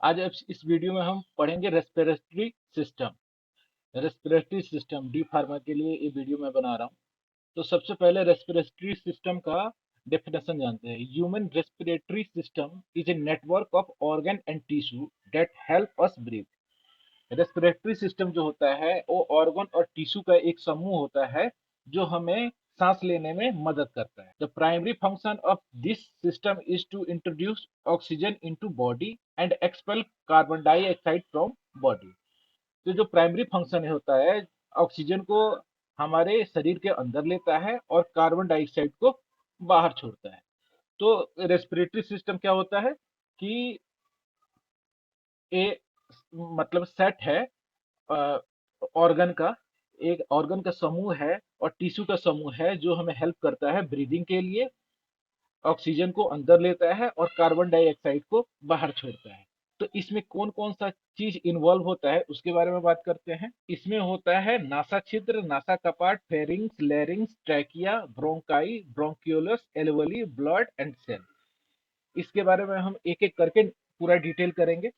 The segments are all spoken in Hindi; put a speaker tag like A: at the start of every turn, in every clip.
A: आज इस वीडियो में हम पढ़ेंगे respiratory system. Respiratory system D pharma के लिए ये वीडियो मैं बना रहा हूँ। तो सबसे पहले रेस्पिरेटरी सिस्टम का डेफिनेशन जानते हैं। Human respiratory system is a network of organ and tissue that help us breathe. Respiratory system जो होता है वो ऑर्गन और टिश्यू का एक समूह होता है जो हमें सांस लेने में मदद करता है। The primary function of this system is to introduce oxygen into body and expel carbon dioxide from body. तो जो प्राइमरी फंक्शन होता है, ऑक्सीजन को हमारे शरीर के अंदर लेता है और कार्बन डाइऑक्साइड को बाहर छोड़ता है। तो रेस्पिरेटरी सिस्टम क्या होता है कि ये मतलब सेट है ऑर्गन का, एक ऑर्गन का समूह है और टिश्यू का समूह है जो हमें हेल्प करता है ब्रीदिंग के लिए, ऑक्सीजन को अंदर लेता है और कार्बन डाइऑक्साइड को बाहर छोड़ता है। तो इसमें कौन कौन सा चीज इन्वॉल्व होता है उसके बारे में बात करते हैं। इसमें होता है नासा छिद्र, नासा कपाट, pharynx, larynx, trachea, bronchi, bronchioles, alveoli, blood and cell. इसके बारे में हम एक एक करके पूरा डिटेल करेंगे।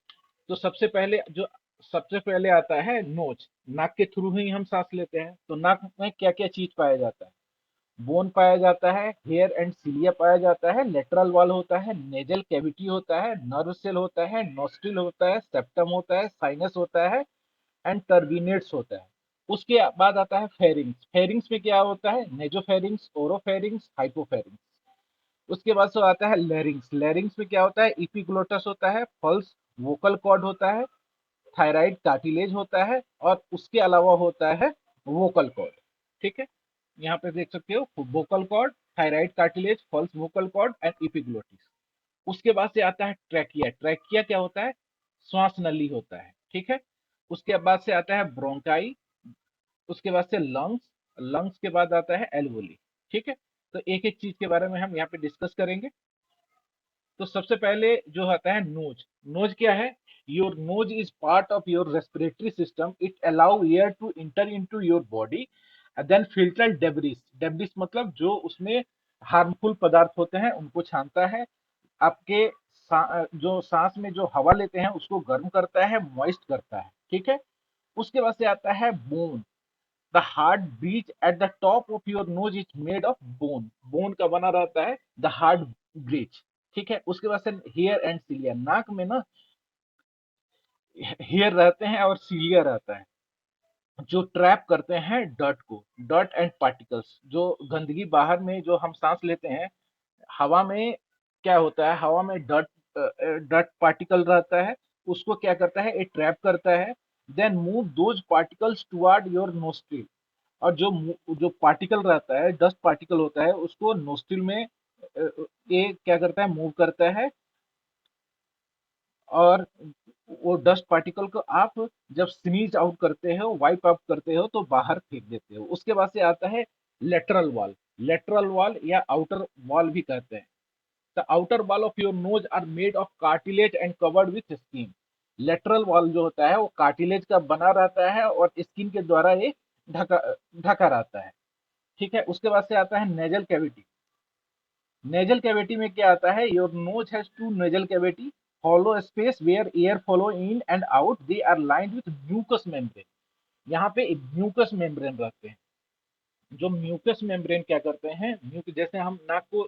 A: तो सबसे पहले आता है नोज। नाक के थ्रू ही हम सांस लेते हैं। तो नाक में क्या क्या चीज पाया जाता है? बोन पाया जाता है, हेयर एंड सिलिया पाया जाता है, लेटरल वॉल होता है, नेजल कैविटी होता है, नर्व सेल होता है, नोस्ट्रिल होता है, सेप्टम होता है, साइनस होता है एंड टर्बिनेट्स होता है। उसके बाद आता है फेरिंग्स। फेरिंग्स में क्या होता है? Nasopharynx, oropharynx, hypopharynx. उसके बाद से आता है लैरिंग्स। लैरिंग्स में क्या होता है? इपिग्लोटस होता है, फल्स वोकल कॉर्ड होता है, थायराइड कार्टिलेज होता है और उसके अलावा होता है वोकल कॉर्ड। ठीक है, यहाँ पे देख सकते हो vocal cord, thyroid cartilage, false vocal cord and epiglottis. उसके बाद से आता है ट्रैकिया। ट्रैकिया क्या होता है? श्वास नली होता है। ठीक है, उसके बाद से आता है ब्रोंकाई, उसके बाद से लंग्स, लंग्स के बाद आता है एल्वोली। ठीक है, तो एक एक चीज के बारे में हम यहाँ पे डिस्कस करेंगे। तो सबसे पहले जो आता है नोज। नोज क्या है? Your nose is part of your respiratory system. It allow air to enter into your body then filter debris. Debris मतलब जो उसमें हार्मफुल पदार्थ होते हैं उनको छानता है। आपके जो सांस में जो हवा लेते हैं उसको गर्म करता है, मॉइस्ट करता है। ठीक है, उसके बाद से आता है bone. The hard bit at the top of your nose is made of bone. Bone का बना रहता है द हार्ट ब्रिज। ठीक है, उसके बाद से हेयर एंड सीलिया। नाक में ना हेयर रहते हैं और सीलिया रहता है जो ट्रैप करते हैं डर्ट को। डर्ट एंड पार्टिकल्स, जो गंदगी बाहर में जो हम सांस लेते हैं, हवा में क्या होता है? हवा में डर्ट डर्ट पार्टिकल रहता है, उसको क्या करता है? ये ट्रैप करता है। Then move those particles toward your nostril. और जो पार्टिकल रहता है, डस्ट पार्टिकल होता है, उसको नोस्ट्रिल में ये क्या करता है? मूव करता है। और वो डस्ट पार्टिकल को आप जब स्नीज आउट करते हो, वाइप आउट करते हो तो बाहर फेंक देते हो। उसके बाद से आता है लेटरल वॉल। लेटरल वॉल या आउटर वॉल भी कहते हैं। The outer wall of your nose are made of cartilage and covered with skin. Lateral wall जो होता है वो कार्टिलेज का बना रहता है और स्किन के द्वारा ये ढका ढका रहता है। ठीक है, उसके बाद से आता है नेजल कैविटी। नेजल कैविटी में क्या आता है? Your nose has two nasal cavity, hollow space where air flow in and out. They are lined with mucous membrane. यहाँ पे म्यूकस मेम्ब्रेन रहते हैं। जो म्यूकस मेम्ब्रेन क्या करते हैं? म्यूक जैसे हम नाक को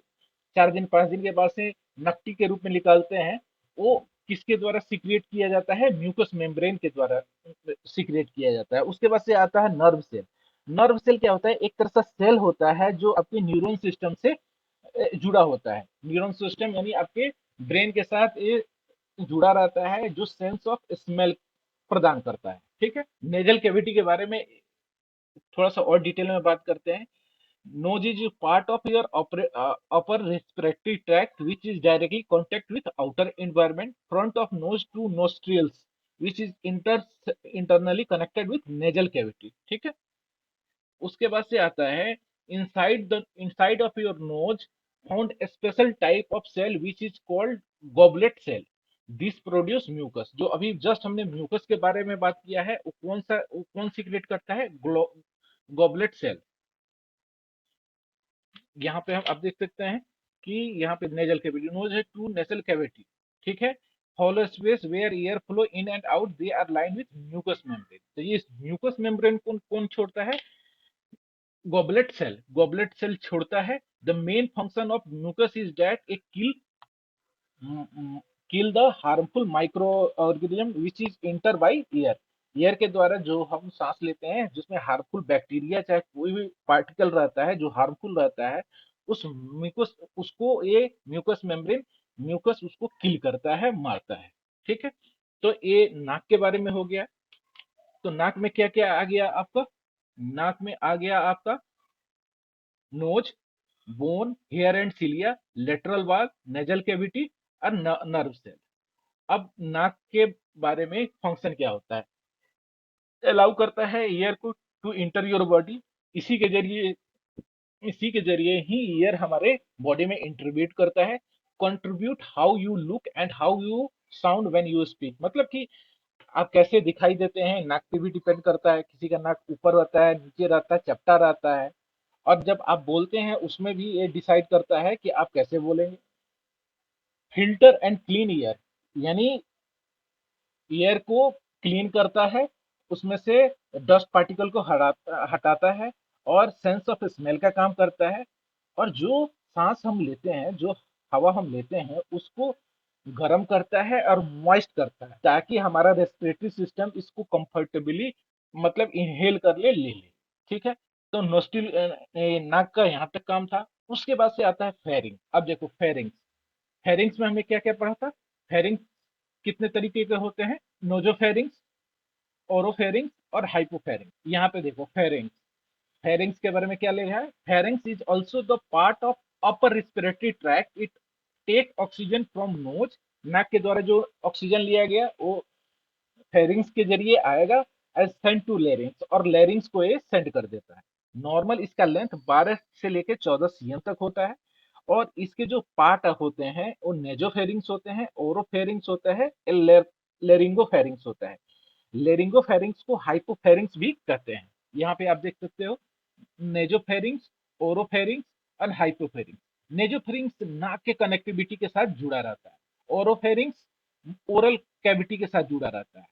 A: 4 दिन 5 दिन के बाद से नकटी के रूप में निकालते हैं, वो किसके द्वारा सिक्रिएट किया जाता है? म्यूकस मेम्ब्रेन के द्वारा सिक्रिएट किया जाता है। उसके बाद से आता है नर्व सेल। नर्व सेल क्या होता है? एक तरह का सेल होता है जो आपके न्यूरॉन सिस्टम से जुड़ा होता है। न्यूरॉन सिस्टम यानी आपके ब्रेन के साथ ये जुड़ा रहता है, जो सेंस ऑफ स्मेल प्रदान करता है। ठीक है, नेजल कैविटी के बारे में थोड़ा सा और डिटेल में बात करते हैं। Nose is part of your upper respiratory tract which is directly contact with outer environment. Front of nose to nostrils which is internally connected with nasal cavity. ठीक है, उसके बाद से आता है inside of your nose found a special type of cell which is called goblet cell. This produce mucus. जो अभी जस्ट हमने म्यूकस के बारे में बात किया है, वो कौन सीक्रेट करता है? Goblet cell. यहाँ पे हम अब देख सकते हैं कि यहाँ पे नेजल कैविटी। नोज है टू नेसल कैविटी। ठीक है, hollow space where air flow in and out, they are lined with mucous membrane। तो ये mucous membrane कौन कौन छोड़ता है? गॉबलेट सेल छोड़ता है। The main function of mucus is that it kill the harmful micro organism which is enter by air. Air के द्वारा जो हम सांस लेते हैं जिसमें हार्मफुल बैक्टीरिया चाहे कोई भी पार्टिकल रहता है जो हार्मफुल रहता है, उस म्यूकस उसको ये म्यूकस उसको किल करता है, मारता है। ठीक है, तो ये नाक के बारे में हो गया। तो नाक में क्या क्या आ गया आपका? नाक में आ गया आपका nose, bone, hair and cilia, lateral wall, nasal cavity और नर्व सेल। अब नाक के बारे में फंक्शन क्या होता है? अलाउ करता है एयर को टू इंटर योर बॉडी। इसी के जरिए इसी के जरिए ही ईयर हमारे बॉडी में इंटरब्यूट करता है। Contribute how you look and how you sound when you speak, मतलब कि आप कैसे दिखाई देते हैं नाक पे भी डिपेंड करता है। किसी का नाक ऊपर रहता है, नीचे रहता है, चपटा रहता है। और जब आप बोलते हैं उसमें भी ये डिसाइड करता है कि आप कैसे बोलेंगे। फिल्टर एंड क्लीन ईयर, यानी ईयर को क्लीन करता है, उसमें से डस्ट पार्टिकल को हटाता है और सेंस ऑफ स्मेल का काम करता है। और जो सांस हम लेते हैं, जो हवा हम लेते हैं, उसको गर्म करता है और मॉइस्ट करता है ताकि हमारा रेस्पिरेटरी सिस्टम इसको कंफर्टेबली मतलब इनहेल कर ले। ठीक है, तो नोस्टिल नाक का यहाँ तक काम था। उसके बाद से आता है फेरिंग। अब देखो फेरिंग्स, फेरिंग्स में हमने क्या क्या पढ़ा था? फेरिंग्स कितने तरीके के होते हैं? नोजोफेरिंग्स, ओरोफेरिंग्स और हाइपोफेरिंग्स। यहाँ पे देखो फेरिंग्स, फेरिंग्स के बारे में क्या लिखा है? Pharynx is also the part of upper respiratory tract, it take oxygen from nose. नाक के द्वारा जो ऑक्सीजन लिया गया वो फेरिंग्स के जरिए आएगा एज सेंड टू लेरिंग्स, और लेरिंग्स को ये सेंड कर देता है। नॉर्मल इसका लेंथ 12 से लेके 14 सीएम तक होता है। और इसके जो पार्ट होते हैं वो नेजोफेरिंग्स होते हैं, ओरोफेरिंग्स होता है, लेरिंगोफेरिंग्स होता है। लेरिंगोफेरिंग्स को हाइपोफेरिंग्स भी कहते हैं। यहाँ पे आप देख सकते हो नेजोफेरिंग्स, ओरोफेरिंग्स और हाइपोफेरिंग्स। नेजोफेरिंग्स नाक के कनेक्टिविटी के साथ जुड़ा रहता है। ओरोफेरिंग्स ओरल कैविटी के साथ जुड़ा रहता है।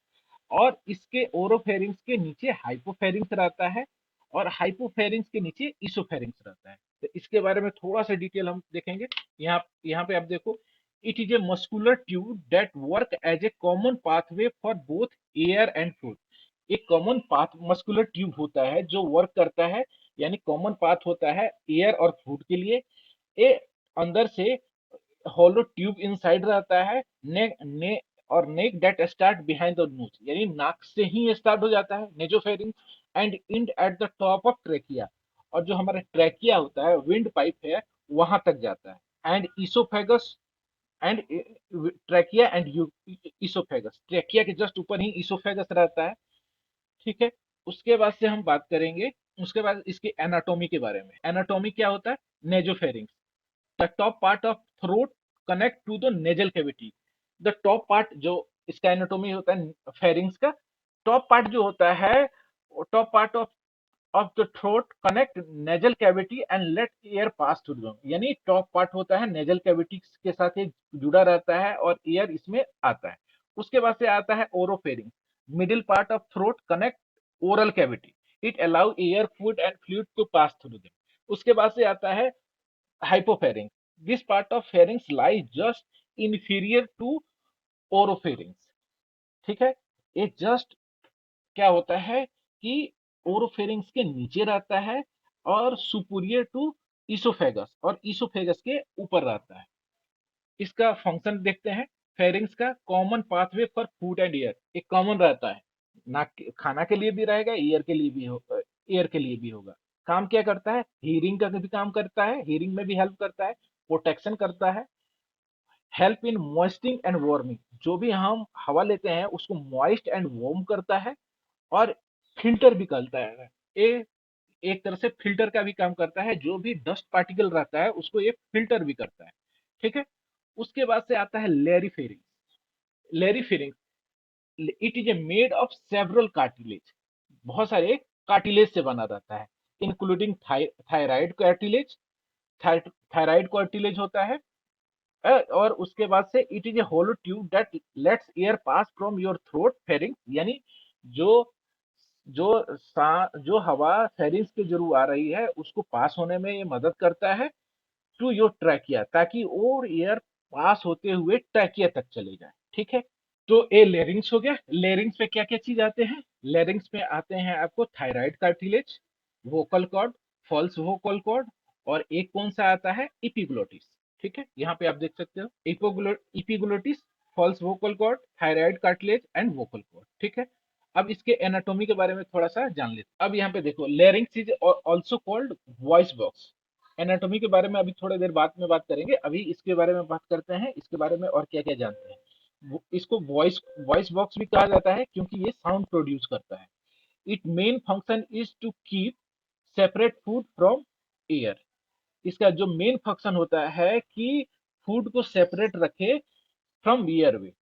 A: और इसके ओरोफेरिंग्स के नीचे हाइपोफेरिंग्स रहता है और हाइपोफेरिंग्स के नीचे इसोफेरिंग्स रहता है। तो इसके बारे में थोड़ा सा डिटेल हम देखेंगे। यहाँ यहाँ पे आप देखो, it is a muscular tube that work as a common pathway for both air and food. एक कॉमन पाथ मस्कुलर ट्यूब होता है जो वर्क करता है, यानी कॉमन पाथ होता है एयर और फूड के लिए। ये अंदर से हॉलो ट्यूब इनसाइड रहता है। Neck that start behind the nose, यानी नाक से ही स्टार्ट हो जाता है nasopharynx, and and at the top of trachea. और जो हमारा ट्रेकिया होता है, विंड पाइप है, वहां तक जाता है। And oesophagus and trachea and oesophagus, trachea के जस्ट ऊपर ही इसोफेगस रहता है। ठीक है, उसके बाद से हम बात करेंगे, उसके बाद इसकी एनाटॉमी के बारे में। एनाटॉमी क्या होता है? Nasopharynx, the top part of throat connect to the nasal cavity. The top part जो इसका एनाटॉमी होता है फेरिंग्स का, टॉप पार्ट जो होता है, top part of the throat connect nasal cavity and let air pass through them, यानी टॉप पार्ट होता है नेजल कैविटी के साथ ये जुड़ा रहता है और एयर इसमें आता है। उसके बाद से आता है oropharynx, middle part of throat connect oral cavity, it allow air food and fluid to pass through them. उसके बाद से आता है hypopharynx. This part of pharynx lies just inferior to oropharynx। ठीक है, ये जस्ट क्या होता है कि ओरोफेरिंग्स के नीचे रहता है और सुपीरियर टू इसोफेगस, और इसोफेगस के ऊपर रहता है। इसका फंक्शन देखते हैं। फेरिंग्स का common pathway for food and air, एक कॉमन रहता है, खाना के लिए भी रहेगा, एयर के लिए भी एयर के लिए भी होगा। काम क्या करता है? हीरिंग का भी काम करता है, हीरिंग में भी हेल्प करता है, प्रोटेक्शन करता है, हेल्प इन मॉइस्टिंग एंड वार्मिंग, जो भी हम हवा लेते हैं उसको मॉइस्ट एंड वार्म करता है, और फिल्टर भी करता है। ये एक तरह से फिल्टर का भी काम करता है, जो भी डस्ट पार्टिकल रहता है उसको ये फिल्टर भी करता है। ठीक है, उसके बाद से आता है laryngopharynx. Laryngopharynx, it is a made of several cartilage, बहुत सारे कार्टिलेज से बना रहता है, including thyroid cartilage, thyroid cartilage होता है, और उसके बाद से it is a hollow tube that lets air pass from your throat pharynx, यानी जो जो हवा फेरिंग्स के जरूर आ रही है उसको पास होने में ये मदद करता है टू योर ट्रैकिया, ताकि और एयर पास होते हुए ट्रैकिया तक चले जाए। ठीक है, तो ये लेरिंग्स हो गया। लेरिंग्स पे क्या क्या चीज आते हैं? लेरिंग्स में आते हैं आपको thyroid cartilage, vocal cord, false vocal cord, और एक कौन सा आता है? इपिग्लोटिस। ठीक है, यहाँ पे आप देख सकते हो epiglottis, false vocal cord, thyroid cartilage and vocal cord. ठीक है, अब इसके एनाटॉमी के बारे में थोड़ा सा जान लेते हैं। अब यहाँ पे देखो, larynx is also called voice box. Anatomy के बारे में अभी थोड़ी देर बाद में बात करेंगे, अभी इसके बारे में बात करते हैं, इसके बारे में और क्या क्या जानते हैं। इसको वॉइस वॉइस बॉक्स भी कहा जाता है क्योंकि ये साउंड प्रोड्यूस करता है। It main function is to keep separate food from air. इसका जो मेन फंक्शन होता है कि फूड को सेपरेट रखे फ्रॉम एयरवे।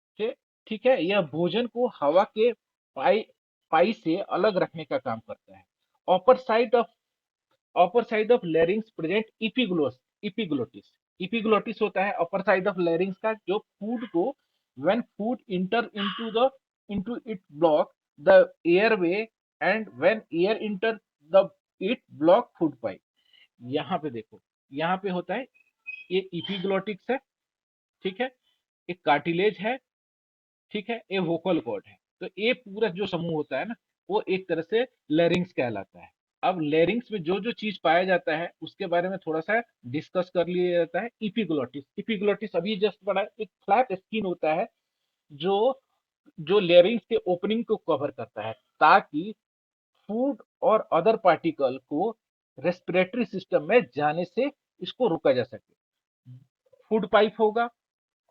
A: ठीक है, यह भोजन को हवा के पाई पाई से अलग रखने का काम करता है। Upper side of upper side of लैरिंग्स present epiglottis. Epiglottis होता है अपर साइड ऑफ लैरिंग्स का, जो फूड को when food inter into it block the airway, and when air enter the it block food pipe. यहाँ पे देखो, यहाँ पे होता है ये इपिग्लोटिक्स है। ठीक है, एक कार्टिलेज है। ठीक है, ये वोकल कॉर्ड है। तो ये पूरा जो समूह होता है ना, वो एक तरह से लेरिंग्स कहलाता है। अब लेरिंग्स में जो जो चीज पाया जाता है उसके बारे में थोड़ा सा डिस्कस कर लिया जाता है। इपिग्लोटिस, इपिग्लोटिस अभी जस्ट पढ़ा, एक फ्लैट स्किन होता है जो जो लेरिंग्स के ओपनिंग को कवर करता है, ताकि फूड और अदर पार्टिकल को रेस्पिरेटरी सिस्टम में जाने से इसको रोका जा सके। फूड पाइप होगा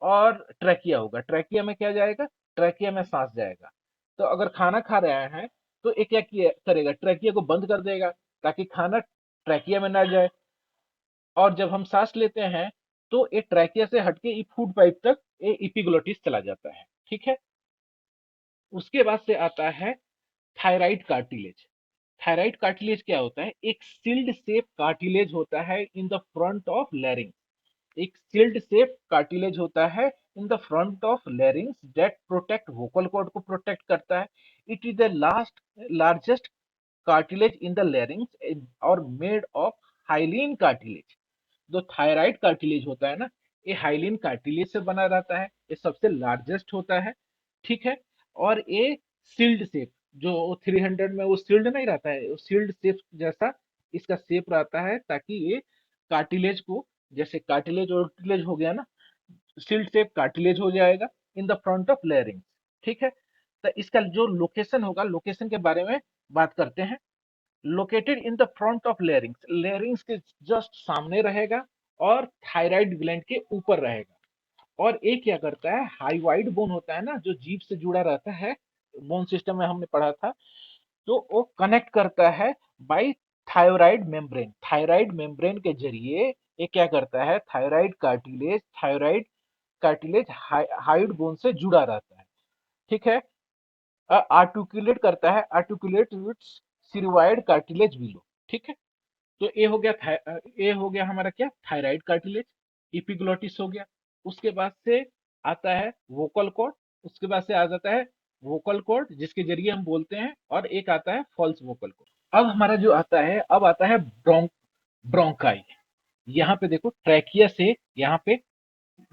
A: और ट्रैकिया होगा। ट्रैकिया में क्या जाएगा? ट्रैकिया में सांस जाएगा। तो अगर खाना खा रहा है तो ये क्या किया करेगा? ट्रैकिया को बंद कर देगा ताकि खाना ट्रैकिया में ना जाए। और जब हम सांस लेते हैं तो ये ट्रैकिया से हटके ये फूड पाइप तक ये इपिग्लोटिस चला जाता है। ठीक है, उसके बाद से आता है थायराइड कार्टिलेज। थायराइड कार्टिलेज क्या होता है? एक सील्ड शेप कार्टिलेज होता है in the front of larynx. एक सील्ड शेप कार्टिलेज होता है in the front of larynx that protect vocal cord को प्रोटेक्ट करता है। It is the largest cartilage in the larynx और मेड ऑफ हाइलिन कार्टिलेज। जो थायराइड कार्टिलेज होता है ना, ये हाइलिन कार्टिलेज से बना रहता है, ये सबसे लार्जेस्ट होता है। ठीक है, और ये सील्ड शेप, जो 300 में वो सील्ड नहीं रहता है, वो सील्ड शेप जैसा इसका शेप रहता है, ताकि ये कार्टिलेज को, जैसे कार्टिलेज और कार्टिलेज हो गया ना, सील्ड शेप कार्टिलेज हो जाएगा इन द फ्रंट ऑफ लेयरिंग। ठीक है, तो इसका जो लोकेशन होगा, लोकेशन के बारे में बात करते हैं। Located in the front of लेयरिंग्स, लेयरिंग्स के जस्ट सामने रहेगा और थायराइड ग्लैंड के ऊपर रहेगा। और ये क्या करता है? हाइवाइड बोन होता है ना, जो जीभ से जुड़ा रहता है, बोन सिस्टम में हमने पढ़ा था, तो वो कनेक्ट करता है बाय थायराइड मेम्ब्रेन के जरिए। ये क्या करता है? थायराइड कार्टिलेज हाइड बोन से जुड़ा रहता है। ठीक है, आर्टिकुलेट करता है, आर्टिकुलेट विथ सिरवाइड कार्टिलेज बिलो। ठीक है, तो ये हो गया ये हो गया हमारा क्या? Thyroid cartilage. इपिग्लोटिस हो गया। उसके बाद से आता है वोकल कॉर्ड। उसके बाद से आ जाता है वोकल कॉर्ड जिसके जरिए हम बोलते हैं, और एक आता है फॉल्स वोकल कॉर्ड। अब हमारा जो आता है, अब आता है ब्रोंकाई। यहाँ पे देखो, ट्रैकिया से यहाँ पे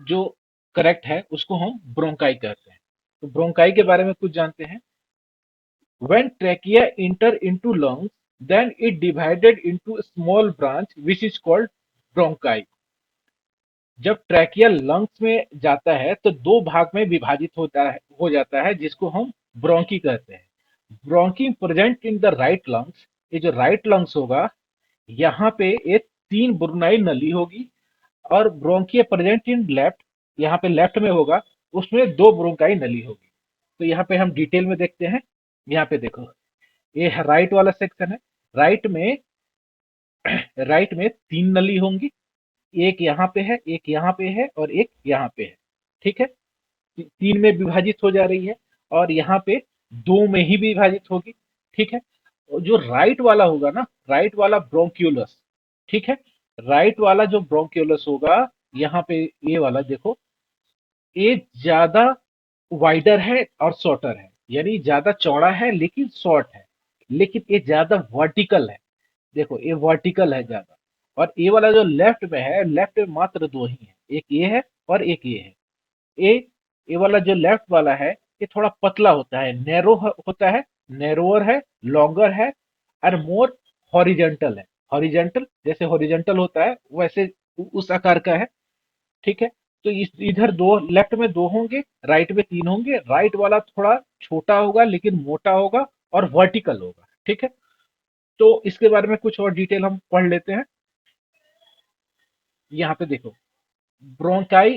A: जो करेक्ट है उसको हम ब्रोंकाई कहते हैं। तो ब्रोंकाई के बारे में कुछ जानते हैं। When trachea enter into lungs, then it divided into a small branch which is called bronchi. जब ट्रैकिया लंग्स में जाता है तो दो भाग में विभाजित हो जाता है, जिसको हम ब्रोंकी कहते हैं। Bronchi present in the right lungs. ये जो राइट लंग्स होगा, यहाँ पे एक तीन बुरनाई नली होगी। और ब्रोंकिया प्रेजेंट इन लेफ्ट, यहाँ पे लेफ्ट में होगा, उसमें दो ब्रोंकाई नली होगी। तो यहाँ पे हम डिटेल में देखते हैं। यहाँ पे देखो, ये है राइट वाला सेक्शन है। राइट में राइट में तीन नली होंगी, एक यहाँ पे है, एक यहाँ पे है, और एक यहाँ पे है। ठीक है, तीन में विभाजित हो जा रही है, और यहाँ पे दो में ही विभाजित होगी। ठीक है, और जो राइट वाला होगा ना, राइट वाला ब्रोंक्यूलस। ठीक है, राइट वाला जो ब्रोंक्यूलस होगा, यहाँ पे ये वाला देखो, ये ज्यादा वाइडर है और शॉर्टर है, यानी ज्यादा चौड़ा है लेकिन शॉर्ट है, लेकिन ये ज्यादा वर्टिकल है। देखो ये वर्टिकल है ज्यादा। और ये वाला जो लेफ्ट में है, लेफ्ट में मात्र दो ही है, एक ये है और एक ये है। ये ये वाला जो लेफ्ट वाला है, ये थोड़ा पतला होता है, नैरो होता है, नैरोअर है, लॉन्गर है, और मोर हॉरिजेंटल है। हॉरिजेंटल जैसे हॉरिजेंटल होता है वैसे उस आकार का है। ठीक है। तो इस इधर दो, लेफ्ट में दो होंगे, राइट में तीन होंगे। राइट वाला थोड़ा छोटा होगा लेकिन मोटा होगा और वर्टिकल होगा। ठीक है। तो इसके बारे में कुछ और डिटेल हम पढ़ लेते हैं। यहाँ पे देखो, ब्रोंकाई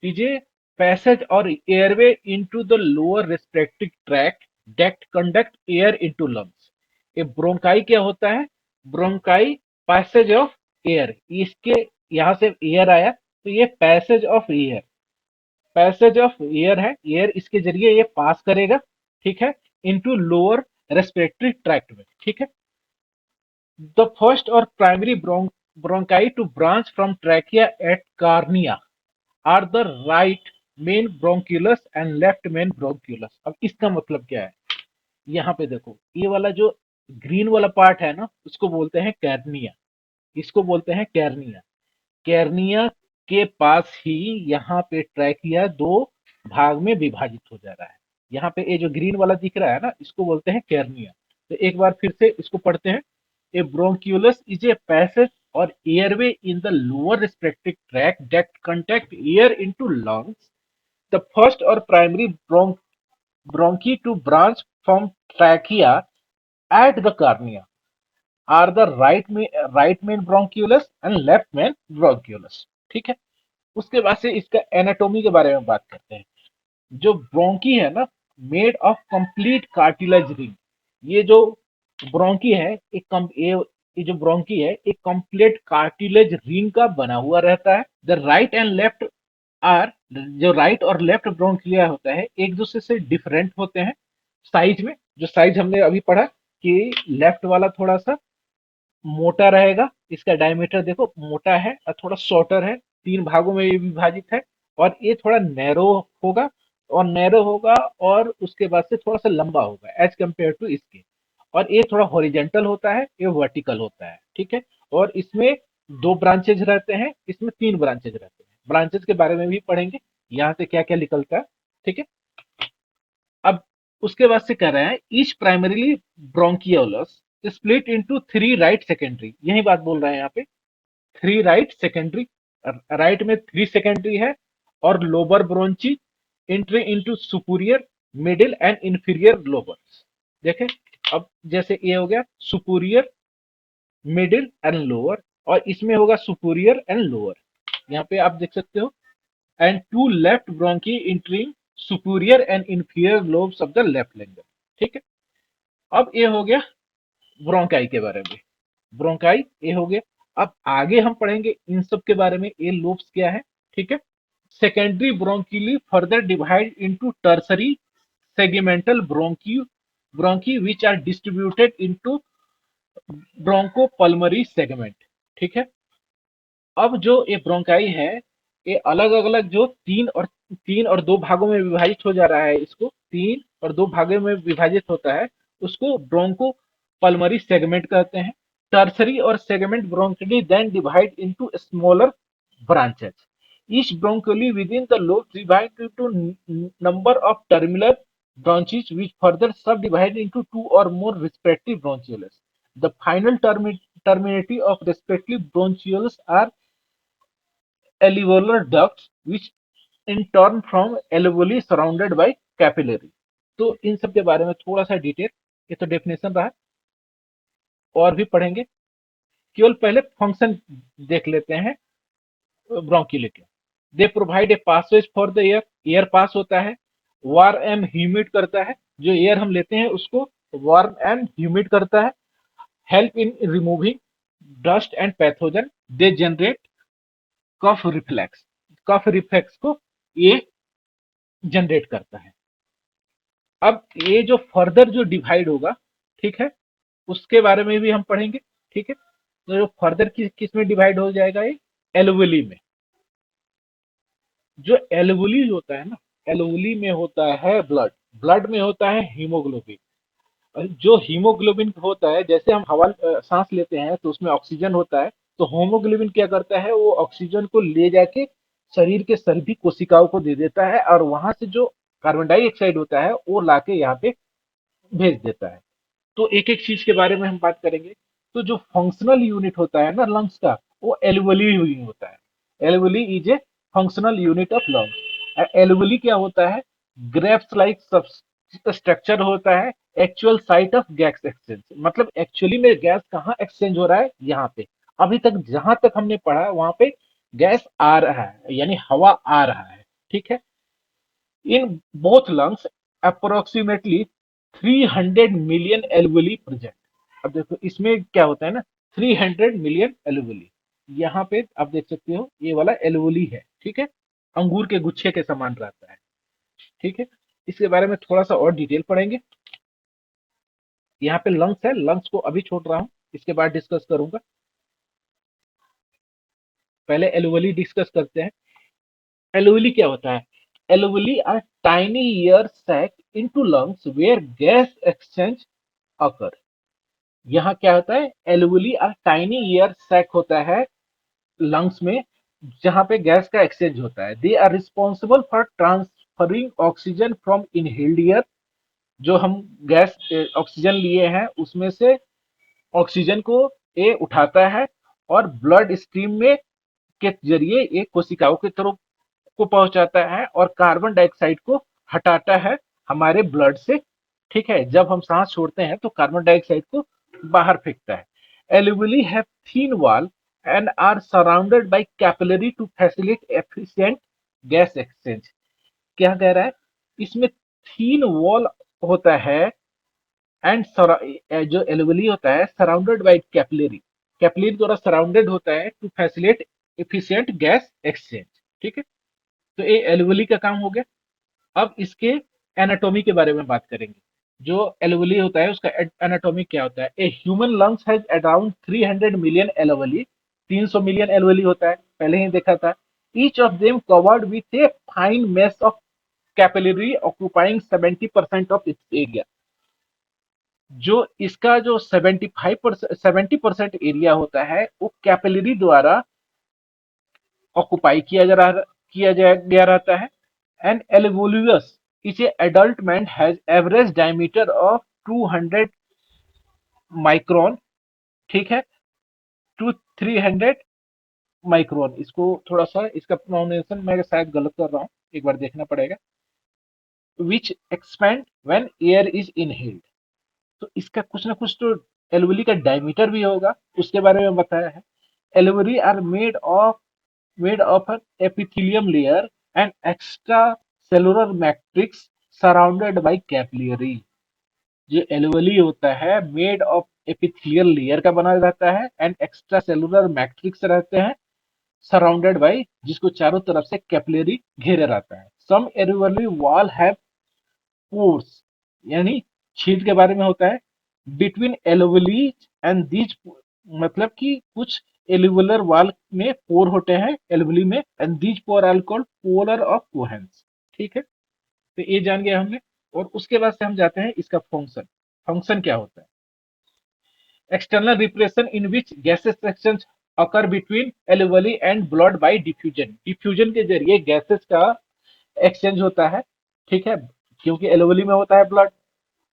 A: इज ए पैसेज और airway into the lower respiratory tract that conduct air into lungs. ये ब्रोंकाई क्या होता है? ब्रोंकाई पैसेज ऑफ एयर, इसके यहाँ से एयर आया तो ये passage of air, passage of air है, एयर इसके जरिए ये पास करेगा। ठीक है। इनटू लोअर रेस्पिरेटरी ट्रैक्ट में। ठीक है। द फर्स्ट और primary bronchi to branch from trachea at carina are the right main bronchioles and left main bronchioles. अब इसका मतलब क्या है? यहाँ पे देखो, ये वाला जो ग्रीन वाला पार्ट है ना, उसको बोलते हैं कैर्निया। इसको बोलते हैं कैर्निया। कैर्निया के पास ही यहाँ पे ट्रैकिया दो भाग में विभाजित हो जा रहा है। यहाँ पे ये जो ग्रीन वाला दिख रहा है ना, इसको बोलते हैं कैर्निया। तो एक बार फिर से इसको पढ़ते हैं। ए ब्रोंक्यूलस इज ए पैसेज और airway in the lower respiratory tract that conduct air into lungs. The first और primary bronchi to branch from trachea at the cornea are the right main bronchioles and left main bronchioles। ठीक है। उसके बाद से इसका एनाटॉमी के बारे में बात करते हैं। जो ब्रोंकी है ना, made of complete cartilage ring. ये जो ब्रोंकी है, ये जो ब्रोंकी है, एक कंप्लीट कार्टिलेज रिंग का बना हुआ रहता है। The right and left are, जो राइट और लेफ्ट ब्रोंकिया होता है एक दूसरे से डिफरेंट होते हैं साइज में। जो साइज हमने अभी पढ़ा कि लेफ्ट वाला थोड़ा सा मोटा रहेगा, इसका डायमीटर देखो मोटा है और थोड़ा शॉर्टर है, तीन भागों में ये विभाजित है। और ये थोड़ा नैरो होगा, और उसके बाद से थोड़ा सा लंबा होगा एज कंपेयर टू इसके। और ये थोड़ा हॉरिजेंटल होता है, ये वर्टिकल होता है। ठीक है। और इसमें दो ब्रांचेज रहते हैं, इसमें तीन ब्रांचेज रहते हैं। ब्रांचेज के बारे में भी पढ़ेंगे, यहाँ से क्या क्या निकलता है। ठीक है। अब उसके बाद से कह रहे हैं each primarily bronchioles split into three right secondary. यही बात बोल रहे हैं यहाँ पे, थ्री राइट सेकेंडरी। राइट में थ्री सेकेंडरी है, और lobar bronchi entry into superior, middle and inferior lobes. देखें, अब जैसे ये हो गया सुपीरियर, मिडिल एंड लोअर, और इसमें होगा सुपीरियर एंड लोअर। यहाँ पे आप देख सकते हो। And two left bronchi entering superior and inferior lobes of the left lung. ठीक है। अब ये हो गया ब्रोंकाई के बारे में। ब्रोंकाई ये हो गया। अब आगे हम पढ़ेंगे इन सब के बारे में, ये लोब्स क्या है। ठीक है। Secondary bronchioli further divide into tertiary segmental bronchi which are distributed into bronchopulmonary segment. ठीक है। अब जो ये ब्रोंकाई है, ये अलग अलग जो तीन और दो भागों में विभाजित हो जा रहा है, इसको तीन और दो भागों में विभाजित होता है, उसको ब्रोंको पल्मरी सेगमेंट कहते हैं। टर्सरी और segment bronchioli then divide into smaller branches. Each bronchiole within the lobe divided into number of terminal branches which further subdivide into two or more respective bronchioles. The final terminative of respective bronchioles are alveolar ducts which in turn from alveoli surrounded by capillary। तो इन सब के बारे में थोड़ा सा डिटेल, ये तो डेफिनेशन रहा, और भी पढ़ेंगे। केवल पहले फंक्शन देख लेते हैं ब्रोंकिले के। They provide a passage for the air, air pass होता है। वार्म एंड ह्यूमिड करता है, जो एयर हम लेते हैं उसको वार्म एंड ह्यूमिड करता है। Help in removing dust and pathogen. They generate cough reflex, cough reflex को ये जनरेट करता है। अब ये जो फर्दर जो डिवाइड होगा, ठीक है, उसके बारे में भी हम पढ़ेंगे। ठीक है। तो जो फर्दर किस में डिवाइड हो जाएगा, ये एल्वुली में, जो एल्वुली होता है ना, एल्वुली में होता है ब्लड, ब्लड में होता है हीमोग्लोबिन। और जो हीमोग्लोबिन होता है, जैसे हम हवा सांस लेते हैं तो उसमें ऑक्सीजन होता है, तो हीमोग्लोबिन क्या करता है, वो ऑक्सीजन को ले जाके शरीर के सभी कोशिकाओं को दे देता है, और वहां से जो कार्बन डाइऑक्साइड होता है वो लाके यहाँ पे भेज देता है। तो एक एक चीज के बारे में हम बात करेंगे। तो जो फंक्शनल यूनिट होता है ना लंग्स का, वो एल्वुली यूनिट होता है। Alveoli is a functional unit of lungs. Alveoli क्या होता है, ग्रेप्स लाइक स्ट्रक्चर होता है, actual site of gas exchange, मतलब एक्चुअली में गैस कहाँ एक्सचेंज हो रहा है, यहाँ पे। अभी तक जहां तक हमने पढ़ा वहां पे गैस आ रहा है, यानी हवा आ रहा है, ठीक है। In both lungs, approximately 300 million alveoli present. अब देखो इसमें क्या होता है ना, 300 मिलियन एल्वुली। यहाँ पे आप देख सकते हो ये वाला एल्वुली है, ठीक है, अंगूर के गुच्छे के समान रहता है, ठीक है। इसके बारे में थोड़ा सा और डिटेल पढ़ेंगे। यहाँ पे लंग्स है, लंग्स को अभी छोड़ रहा हूँ, इसके बाद डिस्कस करूंगा। पहले एल्वुली डिस्कस करते हैं। एल्वुली क्या होता है, alveoli are tiny air sac into lungs where gas exchange occur. यहाँ क्या होता है, एल्वुली और टाइनी एयर सैक होता है लंग्स में, जहां पे गैस का एक्सचेंज होता है। They are responsible for transferring oxygen from inhaled air, जो हम गैस ऑक्सीजन लिए हैं उसमें से ऑक्सीजन को ये उठाता है, और ब्लड स्ट्रीम में के जरिए ये कोशिकाओं की तरफ को पहुंचाता है, और कार्बन डाइऑक्साइड को हटाता है हमारे ब्लड से, ठीक है। जब हम सांस छोड़ते हैं तो कार्बन डाइऑक्साइड को बाहर फेंकता है। Alveoli have thin wall and are surrounded by capillary to facilitate efficient gas exchange. क्या कह रहा है, इसमें थीन वॉल होता है, एंड जो एल्वुली होता है सराउंडेड बाय कैपिलरी, कैपिलरी द्वारा सराउंडेड होता है to facilitate efficient gas exchange, ठीक है। तो ये एल्वुली का काम हो गया। अब इसके एनाटॉमी के बारे में बात करेंगे। जो एल्वुली होता है उसका एनाटॉमी क्या होता है। A human lungs has around 300 million alveoli, 300 million alveoli होता है, पहले ही देखा था। Each of them covered with a fine mesh of capillary occupying 70% of its area. जो इसका जो 75% 70% एरिया होता है वो कैपिलरी द्वारा ऑक्युपाई किया रहता है। And alveolus is a adult man has average diameter of 200 micron, ठीक है, टू 300 माइक्रोन। इसको थोड़ा सा इसका प्रोनाउंसिएशन मैं शायद गलत कर रहा हूँ, एक बार देखना पड़ेगा। Which expand when air is inhaled. तो इसका कुछ ना कुछ तो एल्वुली का डायमीटर भी होगा, उसके बारे में बताया है। Alveoli are made of an epithelium layer and extracellular matrix surrounded by capillary। जो एल्वुली होता है मेड ऑफ एपिथेलियल लेयर का बना रहता है, एंड एक्स्ट्रा सेलुलर मैट्रिक्स रहते हैं सराउंडेड बाय, जिसको चारों तरफ से कैपिलरी घेरे रहता है। सम एल्वुली वॉल हैव पोर्स, यानी छीद के बारे में होता है। बिटवीन एल्वुली एंड दीज, मतलब कि कुछ एल्वुलर वॉल में पोर होते हैं एल्वुली में, and these pore are called pores of Kohn, ठीक है। तो ये जान गया हमने। और उसके बाद से हम जाते हैं इसका फंक्शन। फंक्शन क्या होता है, external respiration in which gases exchange occur between alveoli and blood by diffusion. Diffusion के जरिए गैसेस का एक्सचेंज होता है, ठीक है, क्योंकि एल्वुली में होता है ब्लड।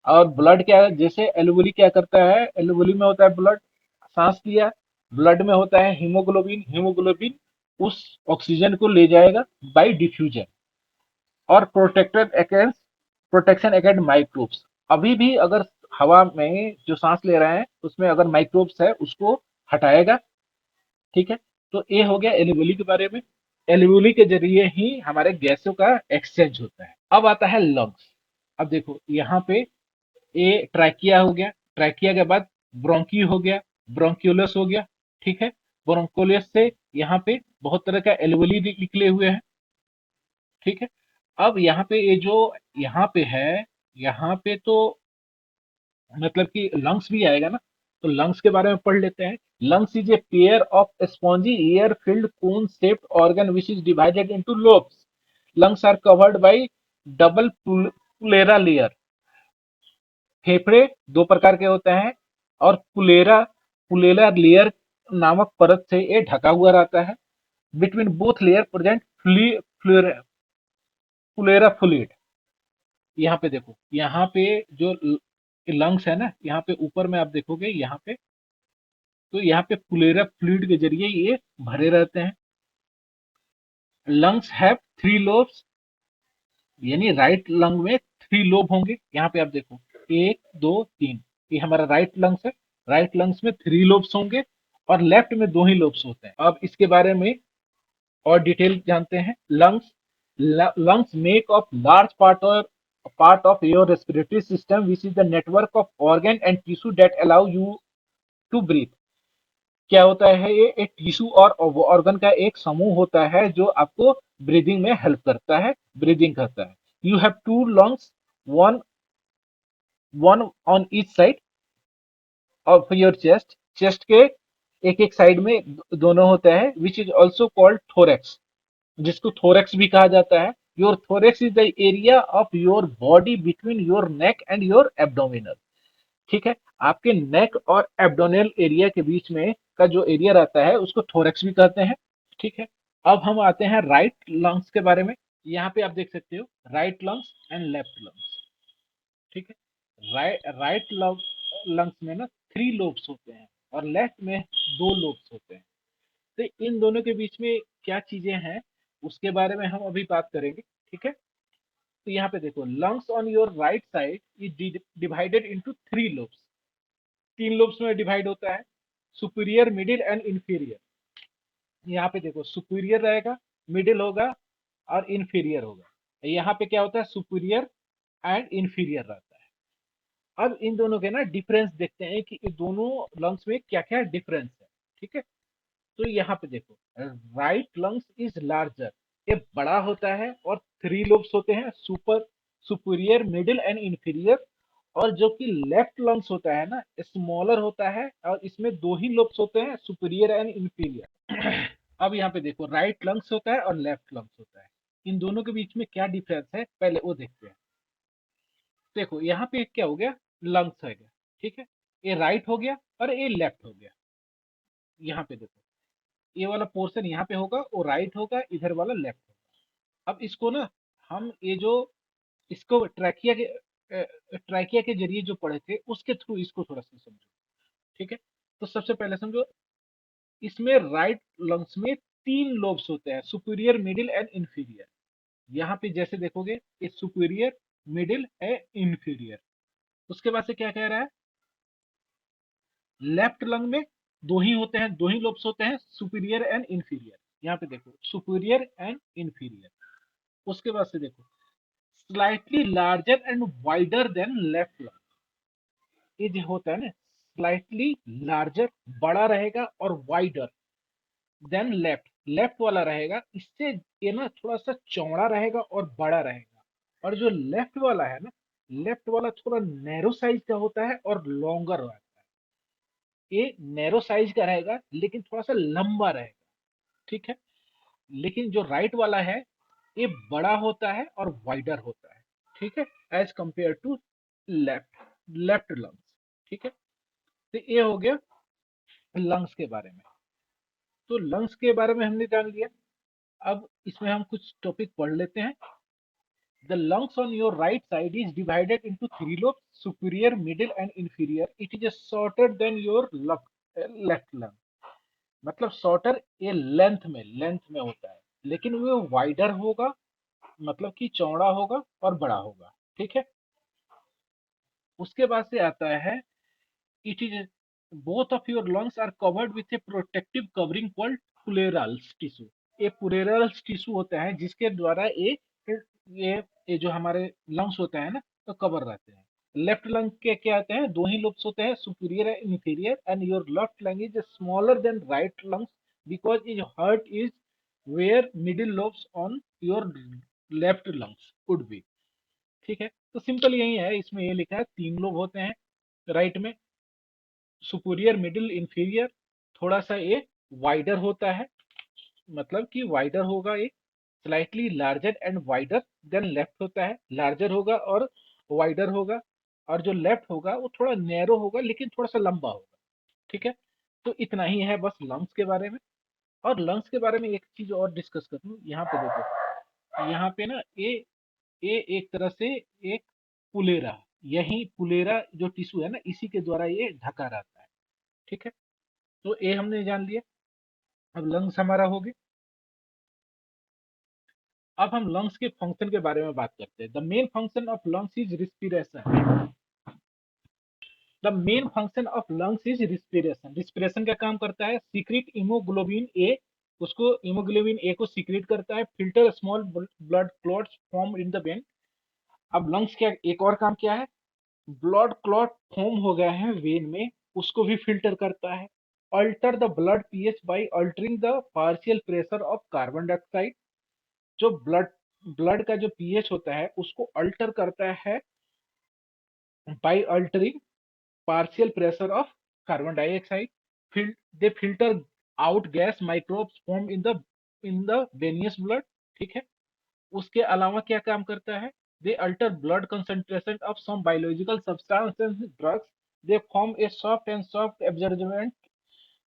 A: और ब्लड क्या है, जैसे एल्वुली क्या करता है, एल्वुली में होता है ब्लड, सांस लिया, ब्लड में होता है हीमोग्लोबिन, हीमोग्लोबिन उस ऑक्सीजन को ले जाएगा बाय डिफ्यूजन, और प्रोटेक्शन अगेंस्ट माइक्रोब्स। अभी भी अगर हवा में जो सांस ले रहे हैं उसमें अगर माइक्रोब्स है उसको हटाएगा, ठीक है। तो ये हो गया एल्वुली के बारे में। एल्वुली के जरिए ही हमारे गैसों का एक्सचेंज होता है। अब आता है लंग्स। अब देखो यहाँ पे ए ट्रैकिया हो गया, ट्रैकिया के बाद ब्रोंकी हो गया, ब्रोंक्यूलस हो गया, ठीक है। ब्रोंकोलियस से यहाँ पे बहुत तरह का एल्वुली निकले हुए हैं, ठीक है। अब यहाँ पे ये जो यहाँ पे है, यहाँ पे तो मतलब कि लंग्स भी आएगा ना, तो लंग्स के बारे में पढ़ लेते हैं। Lungs is a pair of spongy air filled cone shaped organ which is divided into lobes. Lungs are covered by double pleura layer. फेफड़े दो प्रकार के होते हैं और पुलेरा लेयर नामक परत से ये ढका हुआ रहता है। Between both layer present pleura fluid. यहाँ पे देखो, यहाँ पे जो लंग्स है ना, यहाँ पे ऊपर में आप देखोगे, यहाँ पे तो यहाँ पे पुलेरा फ्लूइड के जरिए ये भरे रहते हैं। लंग्स हैव थ्री लोब्स, यानी राइट लंग में थ्री लोब होंगे। यहाँ पे आप देखो, एक दो तीन, ये हमारा राइट लंग्स है। राइट लंग्स में थ्री लोब्स होंगे और लेफ्ट में दो ही लोब्स होते हैं। अब इसके बारे में और डिटेल जानते हैं। Lungs make of large part of your respiratory system which is the network of organ and tissue that allow you to breathe. क्या होता है, ये एक टिश्यू और ऑर्गन का एक समूह होता है जो आपको ब्रीदिंग में हेल्प करता है, ब्रीदिंग करता है। You have two lungs, one one on each side of your chest. Chest के एक एक साइड में दोनों होता है, which is also called thorax, जिसको थोरेक्स भी कहा जाता है। Your thorax is the area of your body between your neck and your abdominal. ठीक है, आपके नेक और एब्डोमिनल एरिया के बीच में का जो एरिया रहता है उसको थोरेक्स भी कहते हैं। ठीक है, अब हम आते हैं राइट लंग्स के बारे में। यहाँ पे आप देख सकते हो right lungs and left lungs. ठीक है, राइट लंग्स में ना थ्री लोब्स होते हैं और लेफ्ट में दो लोब्स होते हैं। तो इन दोनों के बीच में क्या चीजें हैं उसके बारे में हम अभी बात करेंगे। ठीक है, तो यहाँ पे देखो, lungs on your right side is divided into three lobes. तीन लोब्स में डिवाइड होता है, सुपीरियर, मिडिल एंड इंफीरियर। यहाँ पे देखो, सुपीरियर रहेगा, मिडिल होगा और इंफीरियर होगा। यहाँ पे क्या होता है, सुपीरियर एंड इंफीरियर रहता है। अब इन दोनों के ना डिफरेंस देखते हैं कि ये दोनों लंग्स में क्या क्या डिफरेंस है। ठीक है, तो यहाँ पे देखो, राइट लंग्स इज लार्जर, ये बड़ा होता है और थ्री लोब्स होते हैं, सुपीरियर, मिडिल एंड इंफीरियर। और जो कि लेफ्ट लंग्स होता है ना, स्मॉलर होता है और इसमें दो ही लोब्स होते हैं, सुपीरियर एंड इंफीरियर। अब यहाँ पे देखो, राइट लंग्स होता है और लेफ्ट लंग्स होता है। इन दोनों के बीच में क्या डिफरेंस है पहले वो देखते हैं। देखो यहाँ पे क्या हो गया, लंग्स है गया। ठीक है, ये राइट हो गया और ये लेफ्ट हो गया। यहाँ पे देखो, ये वाला पोर्शन यहाँ पे होगा, वो राइट होगा, इधर वाला लेफ्ट होगा। अब इसको ना हम ये जो इसको ट्रैकिया के जरिए जो पढ़े थे उसके थ्रू इसको थोड़ा सा समझो। ठीक है, तो सबसे पहले समझो, इसमें राइट लंग्स में तीन लोब्स होते हैं, सुपीरियर, मिडिल एंड इंफीरियर। यहाँ पे जैसे देखोगे, ये सुपीरियर, मिडिल है, इंफीरियर। उसके बाद से क्या कह रहा है, लेफ्ट लंग में दो ही होते हैं, दो ही लोब्स होते हैं, सुपीरियर एंड इंफीरियर। यहाँ पे देखो, सुपीरियर एंड इंफीरियर। उसके बाद से देखो, slightly larger and wider than left lung. ये जो होता है ना, स्लाइटली लार्जर, बड़ा रहेगा और वाइडर देन लेफ्ट, लेफ्ट वाला रहेगा, इससे ये ना थोड़ा सा चौड़ा रहेगा और बड़ा रहेगा। और जो लेफ्ट वाला है ना, लेफ्ट वाला थोड़ा नैरो साइज का होता है और लॉन्गर रहता है। ये नैरो साइज का रहेगा लेकिन थोड़ा सा लंबा रहेगा। ठीक है, लेकिन जो राइट वाला है ये बड़ा होता है और वाइडर होता है। ठीक है, as compare to left left lungs. ठीक है, तो ये हो गया लंग्स के बारे में। तो लंग्स के बारे में हमने जान लिया। अब इसमें हम कुछ टॉपिक पढ़ लेते हैं। The lungs on your right side is divided into three lobes, superior, middle and inferior. It is shorter than your left lung. मतलब शॉर्टर ये लेंथ में होता है, लेकिन वो वाइडर होगा, मतलब कि चौड़ा होगा और बड़ा होगा। ठीक है, उसके बाद से आता है, it is both of your lungs are covered with a protective covering called pleural tissue. ये प्लेरल्स टिश्यू होता है जिसके द्वारा ये ये जो हमारे लंग्स होते हैं ना, तो कवर रहते हैं। लेफ्ट लंग के क्या होते हैं, दो ही लोब्स होते हैं, superior and inferior. And your left lung is smaller than right lungs because is heart is where middle lobes on your left lungs would be. ठीक है, तो सिंपल यही है, इसमें ये लिखा है तीन लोब होते हैं राइट में, सुपीरियर, मिडिल, इंफीरियर, थोड़ा सा ये वाइडर होता है, मतलब कि वाइडर होगा ये, slightly larger and wider than left होता है, लार्जर होगा और वाइडर होगा, और जो लेफ्ट होगा वो थोड़ा नैरो होगा लेकिन थोड़ा सा लंबा होगा। ठीक है, तो इतना ही है बस लंग्स के बारे में। और लंग्स के बारे में एक चीज और डिस्कस कर लूं, यहाँ पे देखो, यहाँ पे ना ये एक तरह से एक पुलेरा, यही पुलेरा जो टिश्यू है ना, इसी के द्वारा ये ढका रहता है। ठीक है, तो ये हमने जान लिया। अब लंग्स हमारा हो गए। अब हम लंग्स के फंक्शन के बारे में बात करते हैं। The main function of lungs is respiration. The main function of lungs is respiration. Respiration का काम करता है सीक्रेट हीमोग्लोबिन ए, उसको हीमोग्लोबिन ए को सीक्रेट करता है, filter small blood clots form in the when. अब लंग्स क्या एक और काम क्या है, ब्लड क्लॉट फॉर्म हो गया है वेन में, उसको भी फिल्टर करता है। Alter the blood pH by altering the partial pressure of carbon dioxide. जो ब्लड ब्लड का जो पीएच होता है उसको अल्टर करता है by altering partial pressure of carbon dioxide. They filter out gas microbes formed in the venous blood. ठीक है, उसके अलावा क्या काम करता है, they alter blood concentration of some biological substances, drugs. They form a soft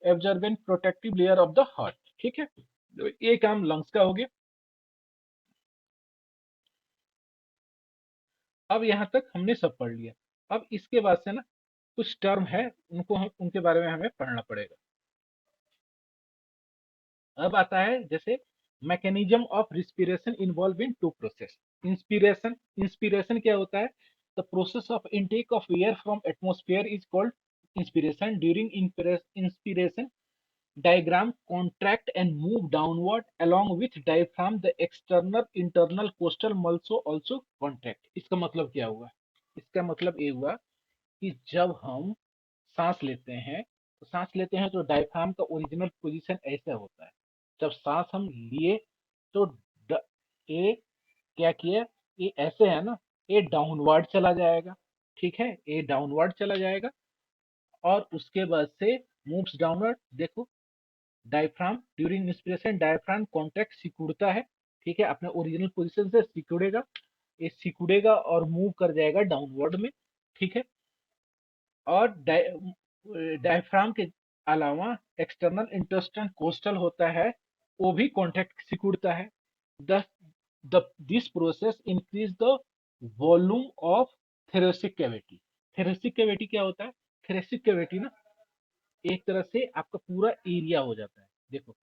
A: absorbent protective layer of the heart. ठीक है, तो ये काम लंग्स का हो गया। अब यहाँ तक हमने सब पढ़ लिया। अब इसके बाद से ना कुछ टर्म है, उनको हम उनके बारे में हमें पढ़ना पड़ेगा। अब आता है जैसे mechanism of respiration involve in two process. Inspiration, inspiration क्या होता है, the process of intake of air from atmosphere is called inspiration. During inspiration diaphragm contract and move downward along with diaphragm, the external internal costal muscle also contract। इसका मतलब क्या हुआ, इसका मतलब ये हुआ कि जब हम सांस लेते हैं, तो सांस लेते हैं तो डायफ्राम का ओरिजिनल पोजीशन ऐसा होता है। जब सांस हम लिए तो ये क्या किया, ये ऐसे है ना, ये डाउनवर्ड चला जाएगा। ठीक है, ये डाउनवर्ड चला जाएगा और उसके बाद से मूव्स डाउनवर्ड। देखो, diaphragm during inspiration diaphragm contract सिकुड़ता है। ठीक है, अपने ओरिजिनल पोजीशन से सिकुड़ेगा, ये सिकुड़ेगा और मूव कर जाएगा डाउनवर्ड में। ठीक है, और डायफ्राम के अलावा एक्सटर्नल इंटेस्टाइन कोस्टल होता है, वो भी कॉन्ट्रैक्ट सिकुड़ता है। The this process increase the volume of thoracic cavity. Thoracic cavity क्या होता है, थेरेसिक कैविटी ना एक तरह से आपका पूरा एरिया हो जाता है। देखो,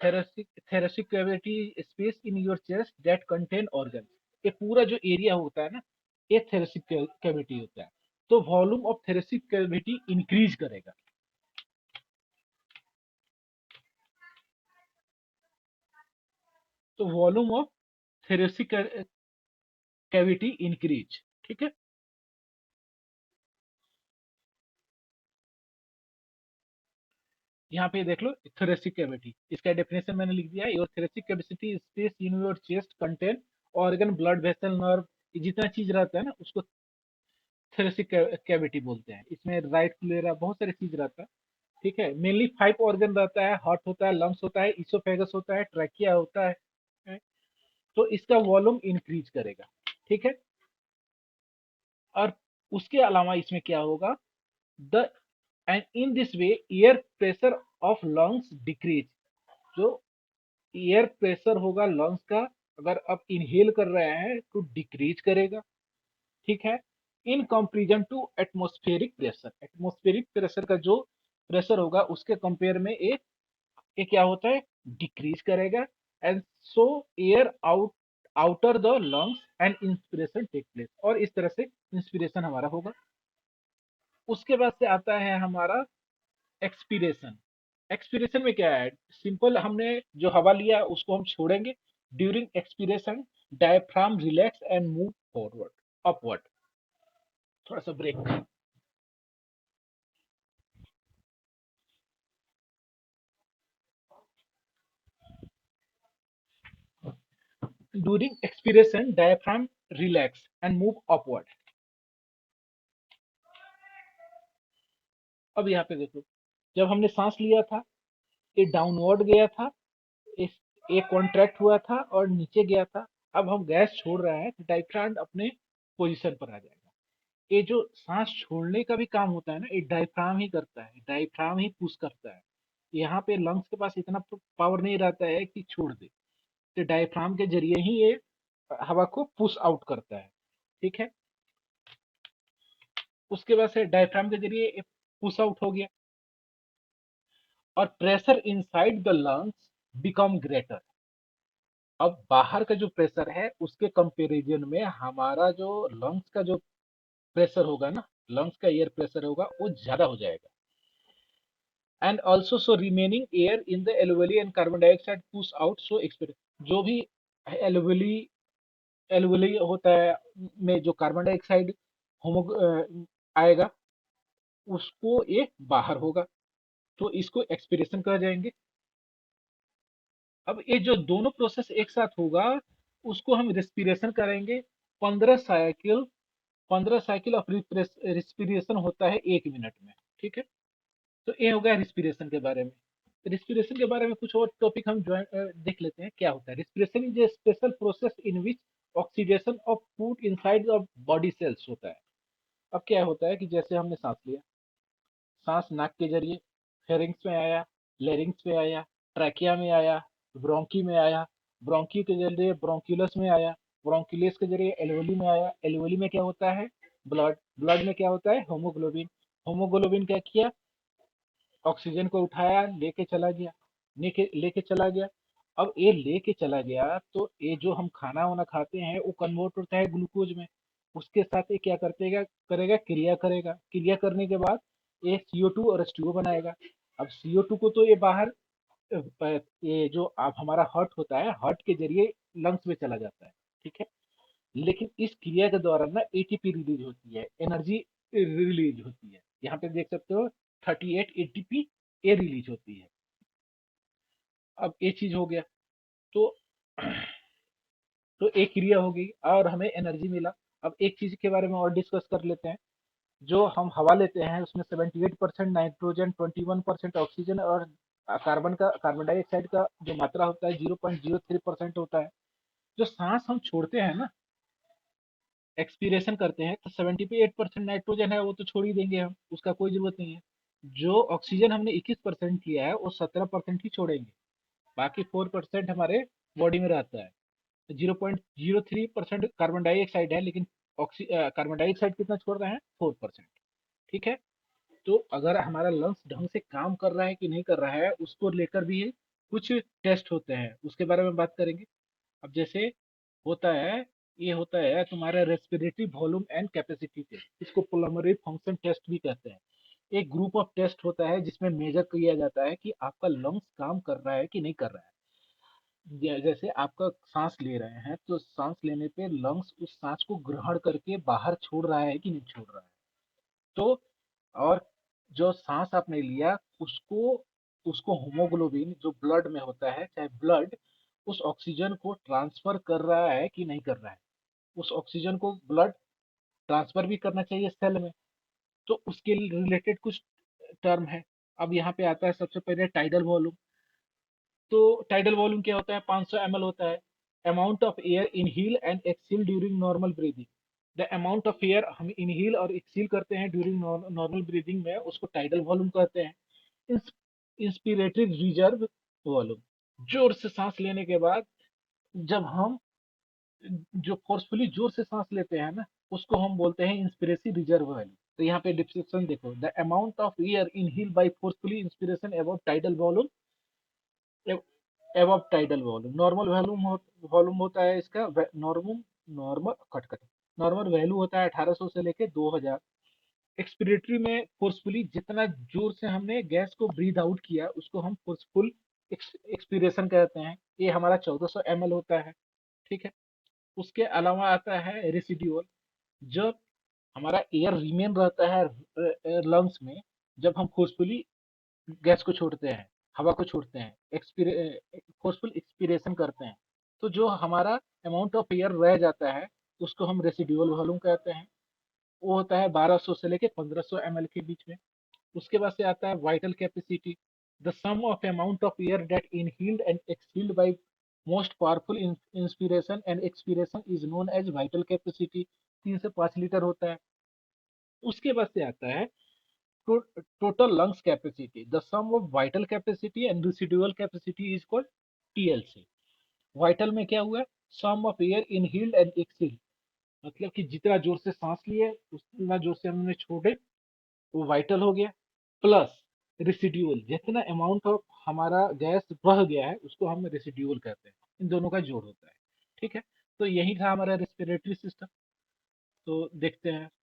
A: thoracic cavity space in your chest that contain organ. ये पूरा जो एरिया होता है ना, ये थेरेसिक कैविटी होता है। तो volume of thoracic cavity increase करेगा। तो volume of thoracic cavity increase. ठीक है, यहाँ पे देख लो थोरेसिक कैविटी, इसका डेफिनेशन मैंने लिख दिया है। Your thoracic capacity space in your chest contain organ blood vessel nerve, जितना चीज रहता है ना उसको थोरेसिक कैविटी बोलते हैं। इसमें राइट प्लेरा बहुत सारी चीज रहता है। ठीक है, मेनली 5 ऑर्गन रहता है, हार्ट होता है, लंग्स होता है, इसोफेगस होता है, ट्रैकिया होता है। तो इसका वॉल्यूम इंक्रीज करेगा। ठीक है, और उसके अलावा इसमें क्या होगा, the and in this way air pressure of lungs decrease. जो एयर प्रेशर होगा लंग्स का, अगर आप इनहेल कर रहे हैं तो डिक्रीज करेगा। ठीक है, in comparison to atmospheric pressure, atmospheric pressure का जो प्रेशर होगा उसके कंपेयर में ये क्या होता है, डिक्रीज करेगा। And so air outer the lungs and inspiration take place, और इस तरह से इंस्पिरेशन हमारा होगा। उसके बाद से आता है हमारा एक्सपीरेशन। एक्सपीरेशन में क्या है, सिंपल, हमने जो हवा लिया उसको हम छोड़ेंगे। During expiration diaphragm relax and move forward upward. थोड़ा सा break. During expiration diaphragm relax and move upward. अब यहाँ पे देखो, जब हमने सांस लिया था, ये डाउनवर्ड गया था, इस एक कॉन्ट्रैक्ट हुआ था और नीचे गया था। अब हम गैस छोड़ रहे हैं तो डायफ्राम अपने पोजीशन पर आ जाएगा। ये जो सांस छोड़ने का भी काम होता है ना, ये डायफ्राम ही करता है, डायफ्राम ही पुश करता है। यहाँ पे लंग्स के पास इतना पावर नहीं रहता है कि छोड़ दे, तो डायफ्राम के जरिए ही ये हवा को पुश आउट करता है। ठीक है, उसके बाद से डायफ्राम के जरिए पुश आउट हो गया और pressure inside the lungs become greater. अब बाहर का जो प्रेशर है उसके कंपैरिजन में हमारा जो लंग्स का जो प्रेशर होगा ना, लंग्स का एयर प्रेशर होगा वो ज्यादा हो जाएगा। And also so remaining air in the alveoli and carbon dioxide push out so experience. जो भी एल्वेली एल्वेली होता है में जो कार्बन डाइऑक्साइड होमो आएगा, उसको ये बाहर होगा, तो इसको एक्सपीरेशन कह जाएंगे। अब ये जो दोनों प्रोसेस एक साथ होगा उसको हम रेस्पिरेशन करेंगे। 15 साइकिल 15 साइकिल ऑफ रिस्पिरेशन होता है 1 मिनट में। ठीक है, तो ये हो गया रिस्पिरेशन के बारे में। रिस्पिरेशन के बारे में कुछ और टॉपिक हम देख लेते हैं क्या होता है। Respiration is a special process in which oxidation of food inside of body cells होता है। अब क्या होता है कि जैसे हमने सांस लिया, सांस नाक के जरिए फेरिंग्स में आया, लेरिंग्स में आया, ट्रैकिया में आया, ब्रोंकी में आया, ब्रोंकी के जरिए ब्रोंकुलस में आया, ब्रोंकुलस के जरिए एल्वेली में आया। एल्वेली में क्या होता है? ब्लड। ब्लड में क्या होता है? होमोग्लोबिन। होमोग्लोबिन क्या किया? ऑक्सीजन को उठाया, लेके चला गया, लेके लेके चला गया। अब ये लेके चला गया तो ये जो हम खाना वाना खाते हैं वो कन्वर्ट होता है ग्लूकोज में। उसके साथ ये क्या करतेगा करेगा क्रिया करेगा, क्रिया करने के बाद ये CO2 और H2O बनाएगा। अब CO2 को तो ये बाहर ये जो आप हमारा हार्ट होता है, हार्ट के जरिए लंग्स में चला जाता है। ठीक है, लेकिन इस क्रिया के दौरान ना ATP रिलीज होती है, एनर्जी रिलीज होती है। यहाँ पे देख सकते हो 38 ATP ये रिलीज होती है। अब ये चीज हो गया, तो तो एक क्रिया हो गई और हमें एनर्जी मिला। अब एक चीज के बारे में और डिस्कस कर लेते हैं। जो हम हवा लेते हैं उसमें 78% नाइट्रोजन, 21% ऑक्सीजन और कार्बन डाइऑक्साइड का जो मात्रा होता है 0.03% होता है। जो सांस हम छोड़ते हैं ना, एक्सपीरेशन करते हैं, तो 78% नाइट्रोजन है वो तो छोड़ ही देंगे हम, उसका कोई जरूरत नहीं है। जो ऑक्सीजन हमने 21% लिया है वो 17% ही छोड़ेंगे, बाकी 4% हमारे बॉडी में रहता है। 0.03% कार्बन डाइऑक्साइड है, लेकिन कार्बन डाइऑक्साइड कितना छोड़ रहे हैं? 4%। ठीक है, तो अगर हमारा लंग्स ढंग से काम कर रहा है कि नहीं कर रहा है उसको लेकर भी कुछ टेस्ट होते हैं, उसके बारे में बात करेंगे। अब जैसे होता है, ये होता है तुम्हारा respiratory volume and capacity test, इसको पुलमोनरी फंक्शन टेस्ट भी कहते हैं। एक ग्रुप ऑफ टेस्ट होता है जिसमें मेजर किया जाता है कि आपका लंग्स काम कर रहा है कि नहीं कर रहा है। जैसे आपका सांस ले रहे हैं तो सांस लेने पे लंग्स उस सांस को ग्रहण करके बाहर छोड़ रहा है कि नहीं छोड़ रहा है। तो और जो सांस आपने लिया उसको उसको होमोग्लोबिन जो ब्लड में होता है, चाहे ब्लड उस ऑक्सीजन को ट्रांसफर कर रहा है कि नहीं कर रहा है। उस ऑक्सीजन को ब्लड ट्रांसफर भी करना चाहिए सेल में, तो उसके रिलेटेड कुछ टर्म है। अब यहाँ पे आता है सबसे पहले टाइडल वॉल्यूम। तो टाइडल वॉल्यूम क्या होता है? 500 ml होता है। Amount of air inhale and exhale during normal breathing. The amount of air हम इनहील और एक्सहील करते हैं ड्यूरिंग नॉर्मल ब्रीदिंग में, उसको टाइडल वॉल्यूम कहते हैं। इंस्पिरेटरी रिजर्व वॉल्यूम, जोर से सांस लेने के बाद जब हम जो फोर्सफुली जोर से सांस लेते हैं ना, उसको हम बोलते हैं इंस्पिरेटरी रिजर्व वैल्यू। तो यहाँ पे डिस्क्रिप्शन देखो, the amount of air inhale by forcefully inspiration about tidal volume, above tidal volume. Normal volume होता है इसका normal normal cut cut normal value होता है 1800 से लेके 2000। एक्सपिरेटरी में फोर्सफुली जितना जोर से हमने गैस को ब्रीथ आउट किया उसको हम फोर्सफुल एक्सपीरेशन कहते हैं। ये हमारा 1400 ml होता है। ठीक है, उसके अलावा आता है रेसिड्यूअल। जब हमारा एयर रिमेन रहता है लंग्स में, जब हम फोर्सफुली गैस को छोड़ते हैं, हवा को छोड़ते हैं, फोर्सफुल एक्सपीरेशन करते हैं, तो जो हमारा अमाउंट ऑफ एयर रह जाता है उसको हम रेसिडुअल वॉल्यूम कहते हैं। वो होता है 1200 से लेके 1500 ml के बीच में। उसके बाद से आता है vital capacity, the sum of amount of air that inhaled and exhaled by most powerful inspiration and expiration is known as vital capacity. 3 से 5 लीटर होता है। उसके बाद से आता है total lungs capacity, the sum of vital capacity and residual capacity is called TLC. Vital में क्या हुआ, sum of air inhaled and exhaled, मतलब कि जितना जोर से सांस लिए उतना जोर से हमने छोड़े, वो वाइटल हो गया। प्लस रेसिड्यूल, जितना अमाउंट ऑफ हमारा गैस बह गया है उसको हम रेसिड्यूल कहते हैं। इन दोनों का जोड़ होता है। ठीक है, तो यही था हमारा रेस्पिरेटरी सिस्टम। तो देखते हैं